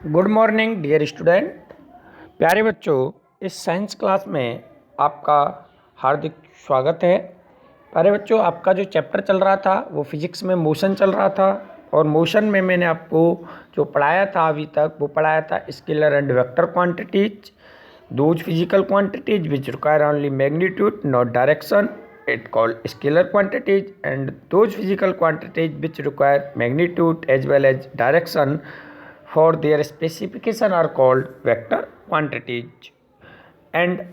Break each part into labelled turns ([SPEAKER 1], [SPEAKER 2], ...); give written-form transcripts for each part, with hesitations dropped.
[SPEAKER 1] Good morning dear student. प्यारे बच्चों, इस साइंस क्लास में आपका हार्दिक स्वागत है। प्यारे बच्चों, आपका जो चैप्टर चल रहा था वो फिजिक्स में मोशन चल रहा था, और मोशन में मैंने आपको जो पढ़ाया था अभी तक वो पढ़ाया था scalar and vector quantities, those physical quantities which require only magnitude not direction it called scalar quantities, and those physical quantities which require magnitude as well as direction for their specification are called vector quantities. And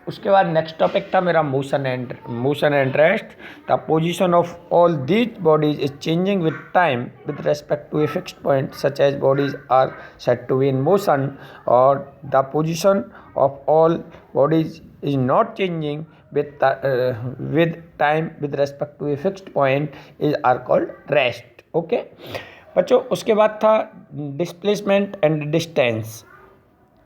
[SPEAKER 1] उसके बाद next topic था मेरा motion and rest. The position of all these bodies is changing with time with respect to a fixed point such as bodies are said to be in motion, और the position of all bodies is not changing with time with respect to a fixed point are called rest. Okay बच्चों, उसके बाद था displacement and distance.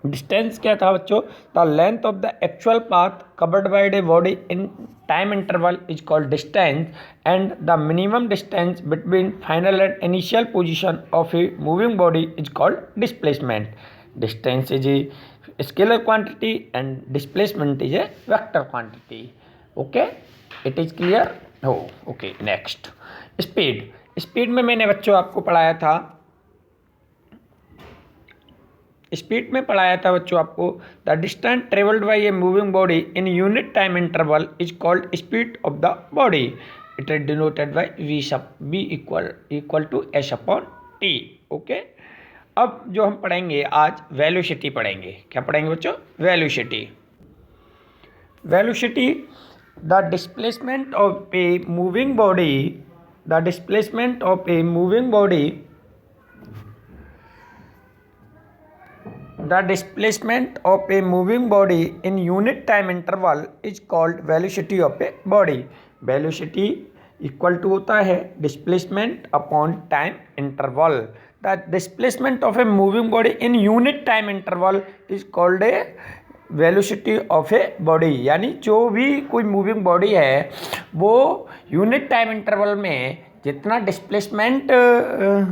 [SPEAKER 1] Distance क्या था बच्चों? The length of the actual path covered by a body in time interval is called distance, and the minimum distance between final and initial position of a moving body is called displacement. Distance is a scalar quantity and displacement is a vector quantity. Okay, it is clear? Oh, okay. Next, speed. Speed में मैंने बच्चों आपको पढ़ाया था, speed में पढ़ाया था बच्चों आपको the distance travelled by a moving body in unit time interval is called speed of the body. It is denoted by v equal to s upon t. Okay, अब जो हम पढ़ेंगे आज वेलोसिटी पढ़ेंगे। क्या पढ़ेंगे बच्चों? Velocity. Velocity the displacement of a moving body, the displacement of a moving body, the displacement of a moving body in unit time interval is called velocity of a body. Velocity equal to होता है displacement upon time interval. The displacement of a moving body in unit time interval is called a velocity of a body. यानी जो भी कोई moving body है वो unit time interval में जितना डिस्प्लेसमेंट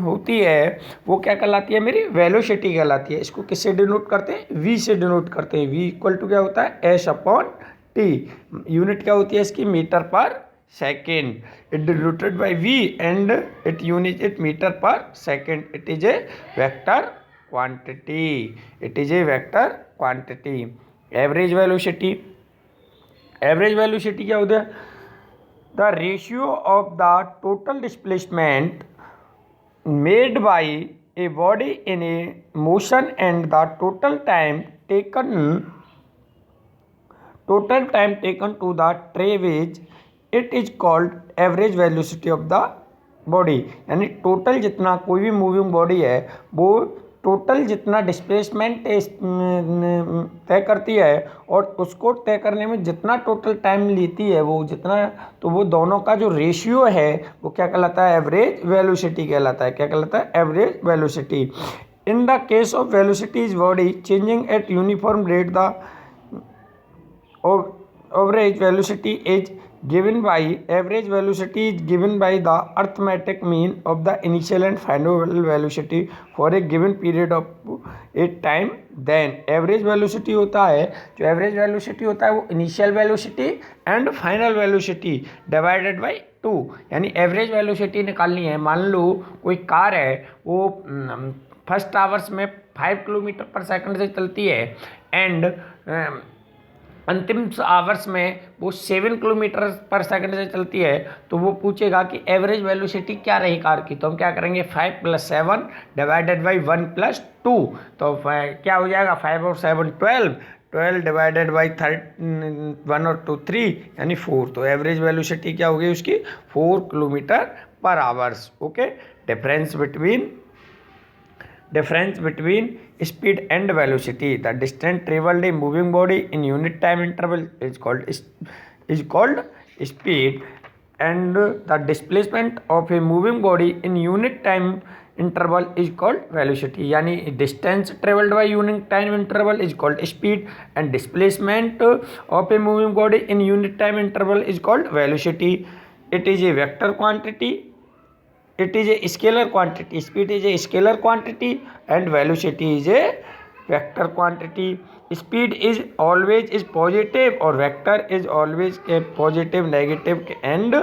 [SPEAKER 1] होती है वो क्या कहलाती है? मेरी वेलोसिटी कहलाती है. इसको किससे डिनोट करते हैं? v से डिनोट करते हैं. v इक्वल टू क्या होता है? s upon t. यूनिट क्या होती है इसकी? मीटर पर second. It denoted by v and it unit it meter per second. It is a vector quantity. It is a vector quantity. Average velocity. Average velocity क्या होता है? The ratio of the total displacement made by a body in a motion and the total time taken to the traverse, it is called average velocity of the body. यानी total जितना कोई भी moving body है वो total जितना displacement तय करती है और उसको तय करने में जितना टोटल टाइम लेती है वो जितना, तो वो दोनों का जो रेशियो है वो क्या कहलाता है? एवरेज वेलोसिटी कहलाता है. क्या कहलाता है? Average velocity. In the case of velocity is body changing eight uniform rate, the average velocity is given by the arithmetic mean of the initial and final velocity for a given period of a time. Then average velocity होता है, जो average velocity होता है वो initial velocity and final velocity divided by 2. यानी average velocity निकालनी है. मान लो कोई कार है वो फर्स्ट आवर्स में 5 किलोमीटर पर सेकंड से चलती है एंड अंतिम आवर्स में वो 7 किलोमीटर पर सेकंड से चलती है, तो वो पूछेगा कि एवरेज वेलोसिटी क्या रही कार की. तो हम क्या करेंगे? 5 + 7 डिवाइडेड बाई 1 + 2. तो क्या हो जाएगा? 5 और 7 12 डिवाइडेड बाई 1 और 2 3 यानी 4. तो एवरेज वेलोसिटी क्या होगी उसकी? 4 किलोमीटर पर hours. Okay, difference between speed and velocity. The distance traveled a moving body in unit time interval is called speed, and the displacement of a moving body in unit time interval is called velocity. यानी distance traveled by unit time interval is called speed and displacement of a moving body in unit time interval is called velocity. It is a vector quantity. it is a scalar quantity. Speed is a scalar quantity and velocity is a vector quantity. Speed is always is positive और vector is always a positive, negative and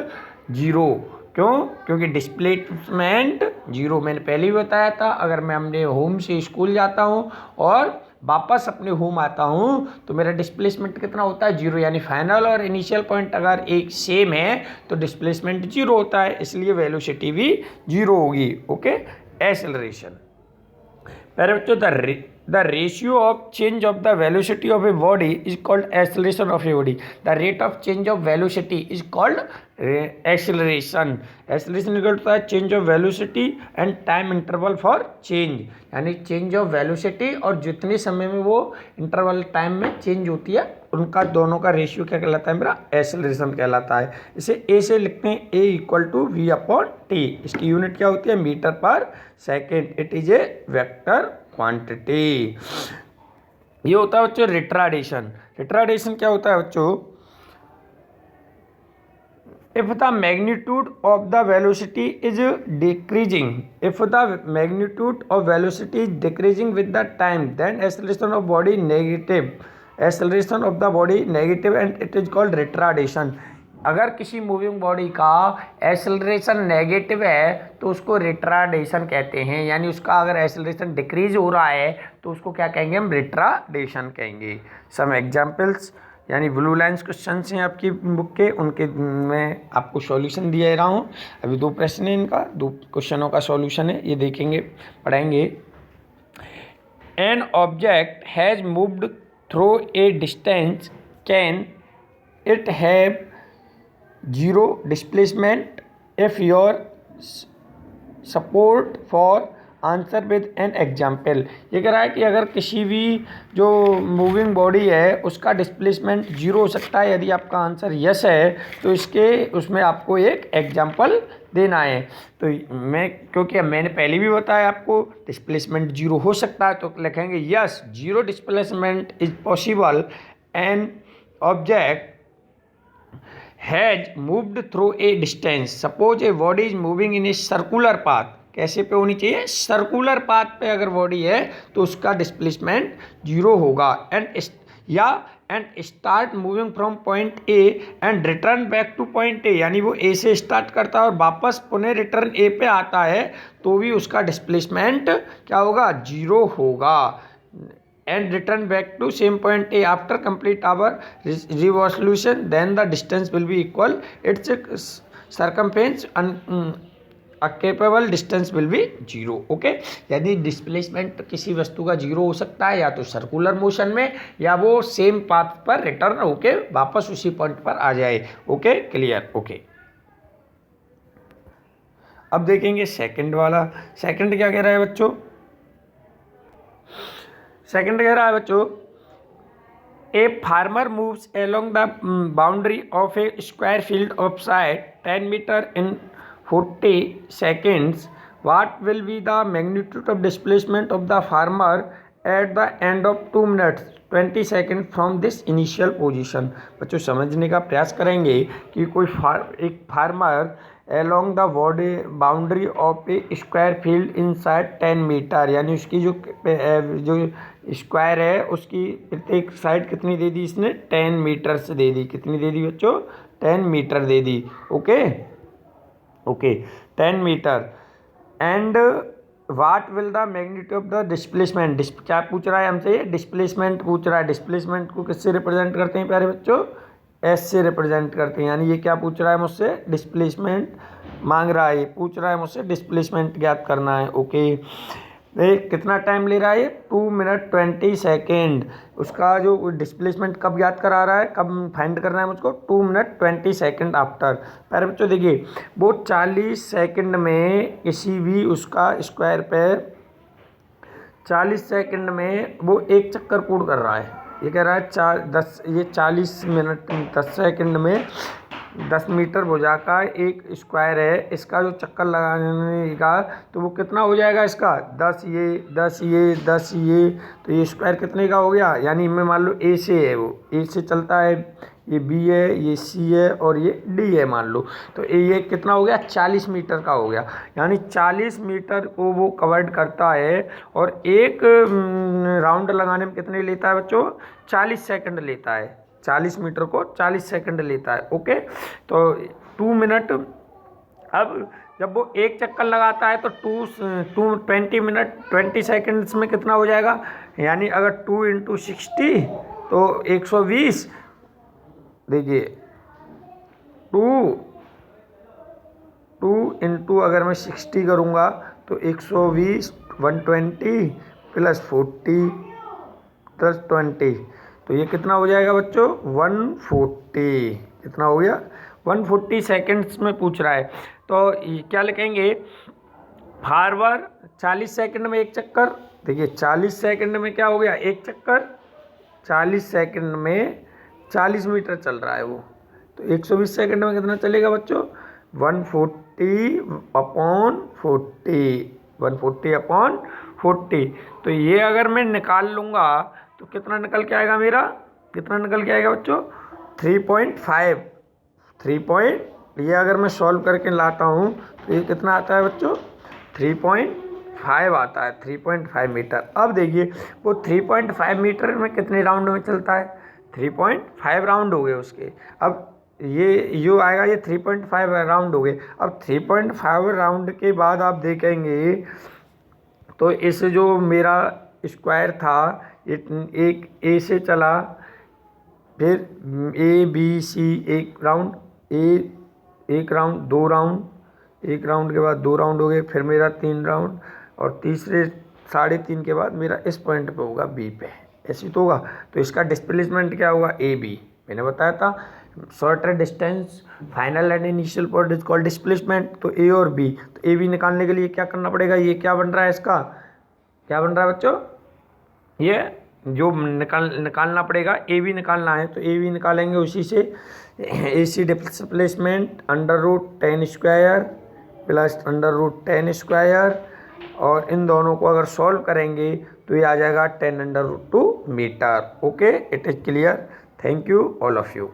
[SPEAKER 1] zero. क्यों? क्योंकि displacement zero. मैंने पहले ही बताया था, अगर मैं अपने होम से स्कूल जाता हूँ और वापस अपने होम आता हूँ तो मेरा डिस्प्लेसमेंट कितना होता है? जीरो. यानी फाइनल और इनिशियल पॉइंट अगर एक सेम है तो डिस्प्लेसमेंट जीरो होता है, इसलिए वेलोसिटी भी जीरो होगी. ओके. एक्सेलरेशन. पहले बच्चों the ratio of change of the velocity of a body is called acceleration of a body. The rate of change of velocity is called acceleration. Acceleration equal to the change of velocity and time interval for change. यानी change of velocity और जितने समय में वो interval time में change होती है उनका दोनों का रेशियो क्या कहलाता है? मेरा acceleration कहलाता है. इसे A से लिखते हैं, A equal to V upon T. इसकी यूनिट क्या होती है? Metre per second. It is a vector quantity. ये होता है बच्चों रिट्राडेशन. रिट्राडेशन क्या होता है बच्चों? if the magnitude of the velocity is decreasing, if the magnitude of velocity is decreasing with the time, then acceleration of body negative, acceleration of the body negative and it is called retardation. अगर किसी moving body का acceleration negative है तो उसको रिट्राडेशन कहते हैं. यानी उसका अगर एक्सेलरेशन डिक्रीज हो रहा है तो उसको क्या कहेंगे? हम रिट्राडेशन कहेंगे. सम एग्जांपल्स यानी ब्लू लाइन्स क्वेश्चन हैं आपकी बुक के, उनके मैं आपको सॉल्यूशन दिया रहा हूँ. अभी दो प्रश्न है, इनका दो क्वेश्चनों का सॉल्यूशन है, ये देखेंगे पढ़ाएंगे. An object has moved through a distance, can it have zero displacement if your support for answer with an example. ये कह रहा है कि अगर किसी भी जो मूविंग बॉडी है उसका डिस्प्लेसमेंट जीरो हो सकता है, यदि आपका आंसर यस है तो इसके उसमें आपको एक एग्जाम्पल देना है. तो मैं क्योंकि मैंने पहले भी बताया आपको डिस्प्लेसमेंट जीरो हो सकता है तो लिखेंगे yes zero displacement is possible. An object has moved through a distance. Suppose a body is moving in a circular path. कैसे पे होनी चाहिए? सर्कुलर पाथ पे अगर बॉडी है तो उसका डिस्प्लेसमेंट जीरो होगा. And start moving from point A and return back two point A. यानी वो ए से स्टार्ट करता है और वापस पुनः रिटर्न ए पे आता है तो भी उसका डिस्प्लेसमेंट क्या होगा? जीरो होगा. And return back to same point A after complete our revolution then the distance will be equal its circumference capable distance will be zero. Okay. यानी डिस्प्लेसमेंट किसी वस्तु का जीरो हो सकता है या तो सर्कुलर मोशन में या वो सेम पाथ पर रिटर्न होके वापस उसी पॉइंट पर आ जाए. ओके. क्लियर. ओके. अब देखेंगे सेकंड वाला. सेकंड क्या कह रहा है बच्चों? सेकंड कह रहा है बच्चों a farmer moves along the boundary of a square field of side 10 metre in 40 seconds. What will be the magnitude of displacement of the farmer at the end of 2 minutes 20 seconds from this initial position? बच्चों समझने का प्रयास करेंगे कि कोई एक farmer along the boundary of a square field inside 10 metre. यानी उसकी जो स्क्वायर है उसकी प्रत्येक साइड कितनी दे दी इसने? 10 मीटर से दे दी. कितनी दे दी बच्चों? 10 मीटर दे दी. Okay. Okay. 10 metre. And what will the magnitude of the displacement. क्या पूछ रहा है हमसे? डिस्प्लेसमेंट पूछ रहा है. डिस्प्लेसमेंट को किससे रिप्रेजेंट करते हैं प्यारे बच्चों? एस से रिप्रेजेंट करते हैं. यानी ये क्या पूछ रहा है मुझसे? डिस्प्लेसमेंट मांग रहा है. पूछ रहा है मुझसे डिस्प्लेसमेंट ज्ञात करना है. ओके. कितना टाइम ले रहा है? 2 मिनट 20 सेकेंड. उसका जो डिस्प्लेसमेंट कब ज्ञात करा रहा है, कब फाइंड करना है मुझको? 2 मिनट 20 सेकेंड आफ्टर. पहले बच्चों देखिए वो 40 सेकेंड में किसी भी उसका स्क्वायर पे 40 सेकेंड में वो एक चक्कर पूर्ण कर रहा है. ये कह रहा है 40 मिनट 10 सेकेंड में 10 मीटर भुजा का एक स्क्वायर है, इसका जो चक्कर लगाने का तो वो कितना हो जाएगा इसका 10 ये 10 ये 10 ये, तो ये स्क्वायर कितने का हो गया, यानी मैं मान लो ए से है, वो ए से चलता है, ये बी है, ये सी है और ये डी है मान लो, तो ये कितना हो गया 40 मीटर का हो गया, यानी 40 मीटर को वो कवर्ड करता है। और एक राउंड लगाने में कितने लेता है बच्चों, 40 सेकंड लेता है, 40 मीटर को 40 सेकंड लेता है। ओके, तो 2 मिनट। अब जब वो एक चक्कर लगाता है तो 20 मिनट 20 सेकंड्स में कितना हो जाएगा, यानी अगर 2 × 60 तो 120, देखिए 2 × अगर मैं 60 करूँगा तो 120 120 + 40 + 20, तो ये कितना हो जाएगा बच्चों 140, कितना हो गया 140 सेकंड्स में पूछ रहा है। तो ये क्या लिखेंगे, फॉरवर्ड 40 सेकंड में एक चक्कर, देखिए 40 सेकंड में क्या हो गया एक चक्कर, 40 सेकंड में 40 मीटर चल रहा है वो, तो 120 सेकंड में कितना चलेगा बच्चों 140/40, तो ये अगर मैं निकाल लूँगा तो कितना निकल के आएगा मेरा, कितना निकल के आएगा बच्चों 3.5, ये अगर मैं सॉल्व करके लाता हूँ तो ये कितना आता है बच्चों 3.5 आता है, 3.5 मीटर। अब देखिए वो 3.5 मीटर में कितने राउंड में चलता है, 3.5 राउंड हो गए उसके। अब ये जो आएगा ये 3.5 राउंड हो गए। अब 3.5 राउंड के बाद आप देखेंगे तो इस जो मेरा स्क्वायर था एक ए से चला, फिर ए बी सी एक राउंड, एक राउंड, 2 राउंड, एक राउंड के बाद 2 राउंड हो गए, फिर मेरा 3 राउंड, और तीसरे 3.5 के बाद मेरा इस पॉइंट पे होगा बी पे, ऐसे तो होगा। तो इसका डिस्प्लेसमेंट क्या होगा ए बी, मैंने बताया था shorter distance final and initial point is called displacement. तो ए और बी, तो ए बी निकालने के लिए क्या करना पड़ेगा, ये क्या बन रहा है, इसका क्या बन रहा है बच्चों, ये जो निकालना पड़ेगा ए बी निकालना है, तो ए बी निकालेंगे उसी से, ए सी डिस्प्लेसमेंट √10² + √10², और इन दोनों को अगर सॉल्व करेंगे तो ये आ जाएगा 10√2 metre. Okay, it is clear. Thank you all of you.